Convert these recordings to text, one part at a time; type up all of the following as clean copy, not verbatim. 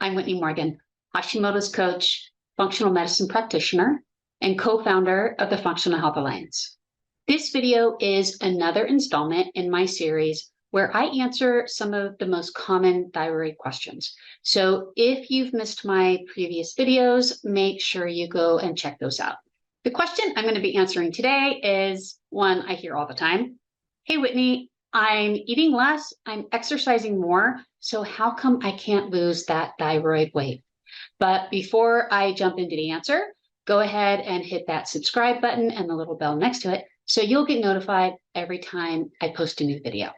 I'm Whitney Morgan, Hashimoto's coach, functional medicine practitioner, and co-founder of the Functional Health Alliance. This video is another installment in my series where I answer some of the most common thyroid questions. So if you've missed my previous videos, make sure you go and check those out. The question I'm going to be answering today is one I hear all the time. Hey, Whitney, I'm eating less, I'm exercising more, so how come I can't lose that thyroid weight? But before I jump into the answer, go ahead and hit that subscribe button and the little bell next to it so you'll get notified every time I post a new video.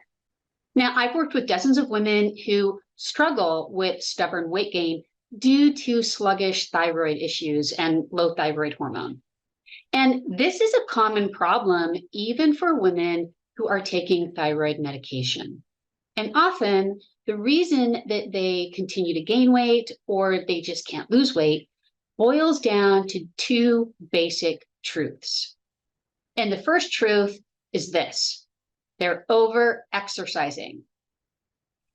Now, I've worked with dozens of women who struggle with stubborn weight gain due to sluggish thyroid issues and low thyroid hormone. And this is a common problem even for women who are taking thyroid medication. And often the reason that they continue to gain weight or they just can't lose weight boils down to two basic truths. And the first truth is this: they're over-exercising.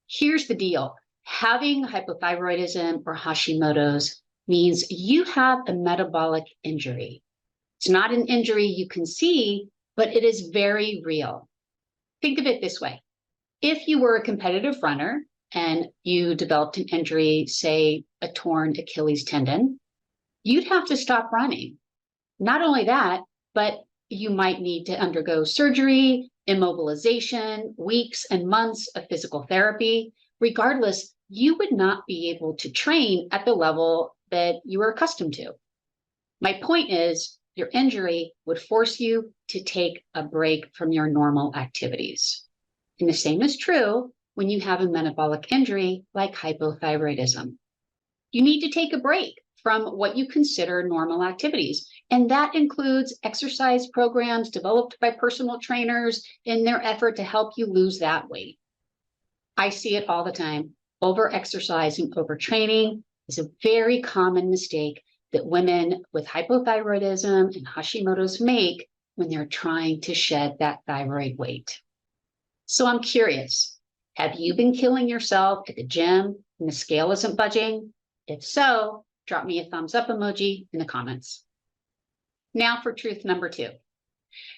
Here's the deal. Having hypothyroidism or Hashimoto's means you have a metabolic injury. It's not an injury you can see, but it is very real. Think of it this way. If you were a competitive runner and you developed an injury, say a torn Achilles tendon, you'd have to stop running. Not only that, but you might need to undergo surgery, immobilization, weeks and months of physical therapy. Regardless, you would not be able to train at the level that you are accustomed to. My point is, your injury would force you to take a break from your normal activities. And the same is true when you have a metabolic injury like hypothyroidism. You need to take a break from what you consider normal activities. And that includes exercise programs developed by personal trainers in their effort to help you lose that weight. I see it all the time. Over-exercising, overtraining is a very common mistake that women with hypothyroidism and Hashimoto's make when they're trying to shed that thyroid weight. So I'm curious, have you been killing yourself at the gym and the scale isn't budging? If so, drop me a thumbs up emoji in the comments. Now for truth number two.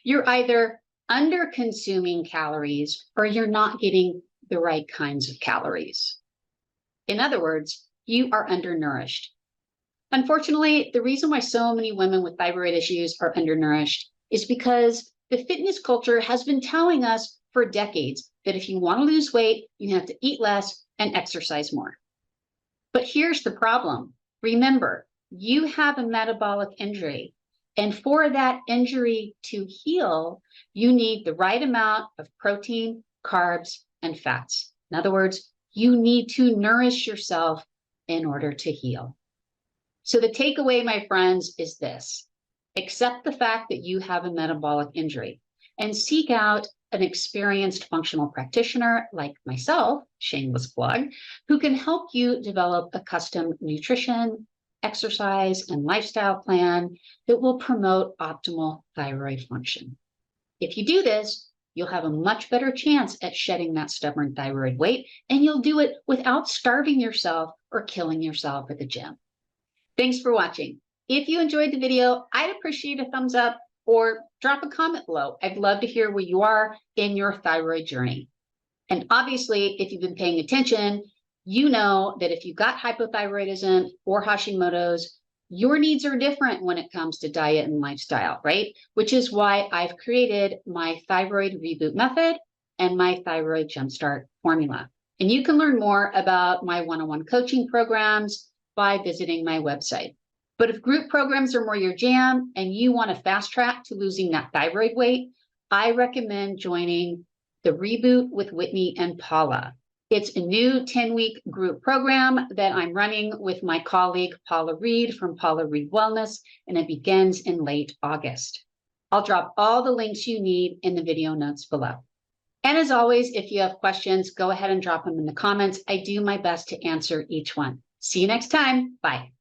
You're either under-consuming calories or you're not getting the right kinds of calories. In other words, you are undernourished. Unfortunately, the reason why so many women with thyroid issues are undernourished is because the fitness culture has been telling us for decades that if you want to lose weight, you have to eat less and exercise more. But here's the problem. Remember, you have a metabolic injury, and for that injury to heal, you need the right amount of protein, carbs, and fats. In other words, you need to nourish yourself in order to heal. So the takeaway, my friends, is this: accept the fact that you have a metabolic injury and seek out an experienced functional practitioner like myself, shameless plug, who can help you develop a custom nutrition, exercise, and lifestyle plan that will promote optimal thyroid function. If you do this, you'll have a much better chance at shedding that stubborn thyroid weight, and you'll do it without starving yourself or killing yourself at the gym. Thanks for watching. If you enjoyed the video, I'd appreciate a thumbs up or drop a comment below. I'd love to hear where you are in your thyroid journey. And obviously, if you've been paying attention, you know that if you've got hypothyroidism or Hashimoto's, your needs are different when it comes to diet and lifestyle, right? Which is why I've created my thyroid reboot method and my thyroid jumpstart formula. And you can learn more about my one-on-one coaching programs by visiting my website. But if group programs are more your jam and you want to fast track to losing that thyroid weight, I recommend joining the Reboot with Whitney and Paula. It's a new 10-week group program that I'm running with my colleague, Paula Reed from Paula Reed Wellness, and it begins in late August. I'll drop all the links you need in the video notes below. And as always, if you have questions, go ahead and drop them in the comments. I do my best to answer each one. See you next time. Bye.